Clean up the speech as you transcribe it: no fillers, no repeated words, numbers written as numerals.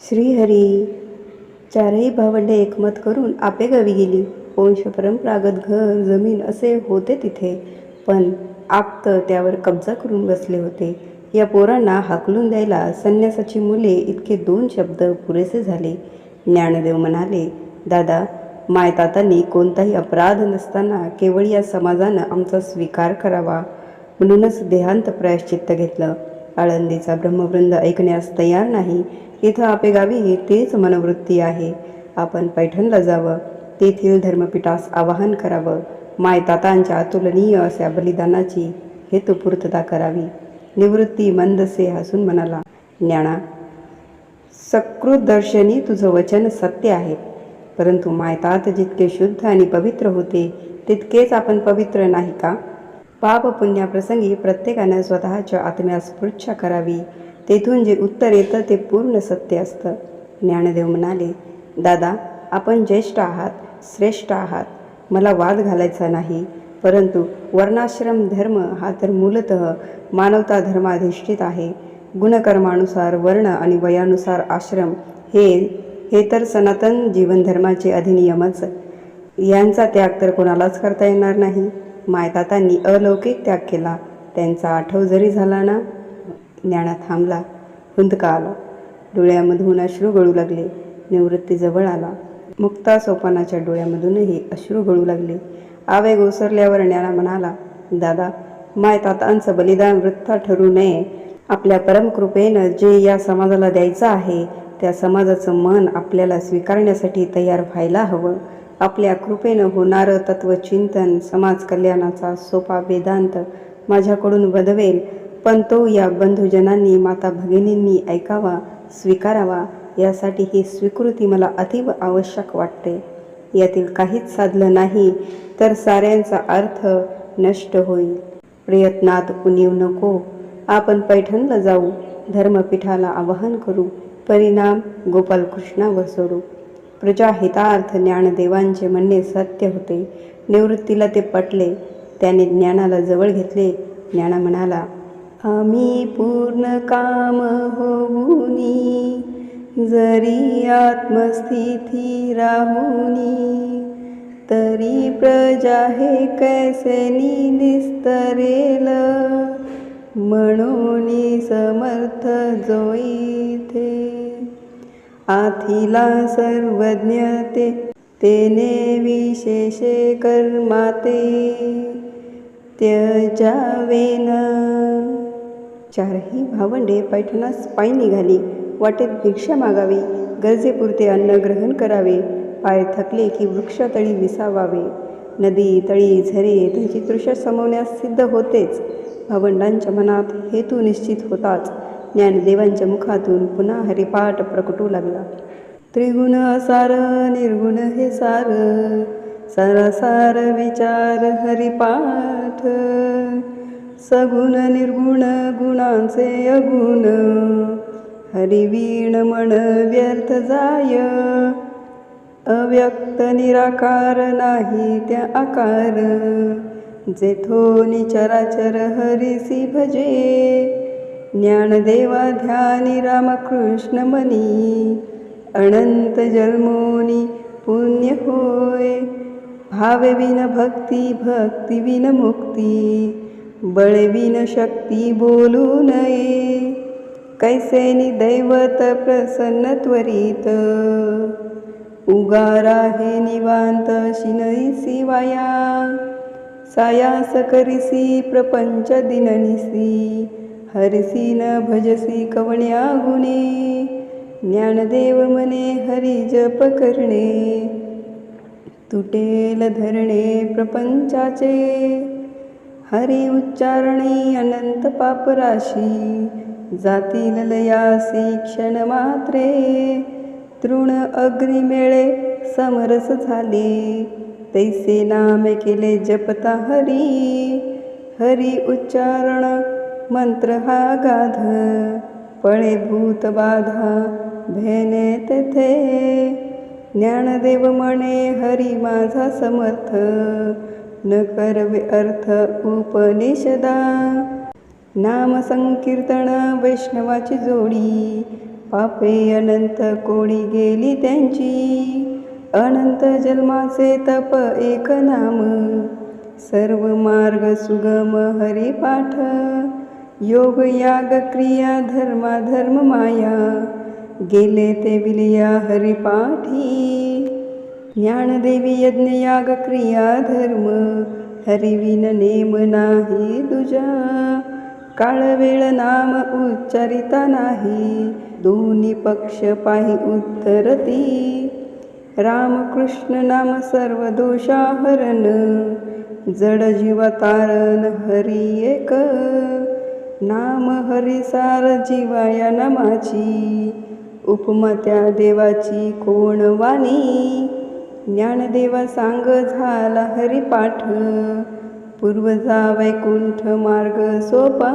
श्रीहरी. चारही भावंडे एकमत करून आपेगावी गेली. वंशपरंपरागत घर जमीन असे होते तिथे, पण आप्त त्यावर कब्जा करून बसले होते. या पोरांना हाकलून द्यायला संन्यासाची मुले इतके 2 शब्द पुरेसे झाले. ज्ञानदेव म्हणाले, दादा, मायतातांनी कोणताही अपराध नसताना केवळ या समाजानं आमचा स्वीकार करावा म्हणूनच देहांत प्रायश्चित्त घेतलं. आळंदीचा ब्रह्मवृंद ऐकण्यास तयार नाही. इथं आपेगावी तेच मनोवृत्ती आहे. आपण पैठणला जावं, तेथील धर्मपीठास आवाहन करावं, मायतातांच्या अतुलनीय अशा बलिदानाची हेतुपूर्तता करावी. निवृत्ती मंदसे हसून म्हणाला, ज्ञाना, सकृतदर्शनी तुझं वचन सत्य आहे, परंतु मायतात जितके शुद्ध आणि पवित्र होते तितकेच आपण पवित्र नाही का? पाप पुण्याप्रसंगी प्रत्येकानं स्वतःच्या आत्म्यास पृच्छा करावी. तेथून जे उत्तर येतं ते पूर्ण सत्य असतं. ज्ञानदेव म्हणाले, दादा, आपण ज्येष्ठ आहात, श्रेष्ठ आहात. मला वाद घालायचा नाही, परंतु वर्णाश्रम धर्म हा तर मूलतः मानवता धर्माधिष्ठित आहे. गुणकर्मानुसार वर्ण आणि वयानुसार आश्रम हे तर सनातन जीवनधर्माचे अधिनियमच. यांचा त्याग तर कोणालाच करता येणार नाही. मायतातांनी अलौकिक त्याग केला, त्यांचा आठव जरी झाला ना. ज्ञाना थांबला, हुंदका आला, डोळ्यामधून अश्रू गळू लागले. निवृत्ती जवळ आला. मुक्ता सोपानाच्या डोळ्यामधूनही अश्रू गळू लागले. आवेग ओसरल्यावर ज्ञाना म्हणाला, दादा, मायतातांचं बलिदान वृथा ठरू नये. आपल्या परमकृपेनं जे या समाजाला द्यायचं आहे त्या समाजाचं मन आपल्याला स्वीकारण्यासाठी तयार व्हायला हवं. आपल्या कृपेनं होणारं तत्वचिंतन, समाज कल्याणाचा सोपा वेदांत माझ्याकडून वदवेल, पण तो या बंधुजनांनी, माता भगिनींनी ऐकावा, स्वीकारावा, यासाठी ही स्वीकृती मला अतीव आवश्यक वाटते. यातील काहीच साधलं नाही तर साऱ्यांचा अर्थ नष्ट होईल. प्रयत्नात उणीव नको. आपण पैठणला जाऊ, धर्मपीठाला आवाहन करू, परिणाम गोपालकृष्णावर सोडू. प्रजाहितार्थ ज्ञानदेवांचे म्हणणे सत्य होते. निवृत्तीला ते पटले. त्याने ज्ञानाला जवळ घेतले. ज्ञाना म्हणाला, आम्ही पूर्ण काम होऊनी, जरी आत्मस्थिती राहुनी, तरी प्रजा हे कैसेनी निस्तरेल, म्हणून समर्थ जो इथे. आथिला सर्वज्ञते तेने विशेषे कर्माते, त्यजावेन. चारही भावंडे पैठणास पायी निघाली. वाटेत भिक्षा मागावी, गरजेपुरते अन्न ग्रहण करावे, पाय थकले की वृक्षतळी विसावावे. नदी, तळी, झरे त्यांची तृषा समवण्यास सिद्ध होतेच. भावंडांच्या मनात हेतू निश्चित होताच. ज्ञानदेवांच्या मुखातून पुन्हा हरिपाठ प्रकटू लागला. त्रिगुण असार निर्गुण हे सार, सारासार विचार हरिपाठ. सगुण निर्गुण गुणांचे अगुण, हरिवीण मन व्यर्थ जाय. अव्यक्त निराकार नाही त्या आकार, जेथोनी चराचर हरिसी भजे. ज्ञानदेवा ध्यानी रामकृष्ण मनी, अनंत जन्मोनी पुण्य होय. भावविन भक्ती, भक्तिविन मुक्ती, बळविन शक्ती बोलू नये. कैसेनी दैवत प्रसन्न त्वरित, उगारा हे निवांत शिनईसी वाया. सायास करिसी प्रपंच दिननिसी, हरिसी न भजसी कवण्या गुणे. ज्ञानदेव मने हरी जप करणे, तुटेल धरणे प्रपंचाचे. हरी उच्चारणी अनंत पापराशी, जातील लयासी क्षण मात्रे. तृण अग्निमेळे समरस झाले, तैसे नाम केले जपता हरी. हरी उच्चारण मंत्र हा गाध, पळे भूत बाधा भेने तेथे. ज्ञानदेव म्हणे हरी माझा समर्थ, न करवे अर्थ उपनिषदा. नाम संकीर्तन वैष्णवाची जोडी, पापे अनंत कोडी गेली त्यांची, अनंत जन्माचे तप एक नाम, सर्व मार्ग सुगम हरिपाठ, योग याग क्रिया धर्म माया, गेले ते विलिया हरिपाठी, ज्ञानदेवी यज्ञ याग क्रिया धर्म, हरिविन नेम नाही दुजा, काळ वेळ नाम उच्चारिता नाही, दोन्ही पक्ष पाही उत्तरती, रामकृष्ण नाम सर्व दोषाहरण, जड जीवा तारण हरी एक, नाम हरिसार जीवा या नामाची, उपमा त्या देवाची कोण वाणी, ज्ञानदेवा सांग झाला हरिपाठ, पूर्वजा वैकुंठ मार्ग सोपा,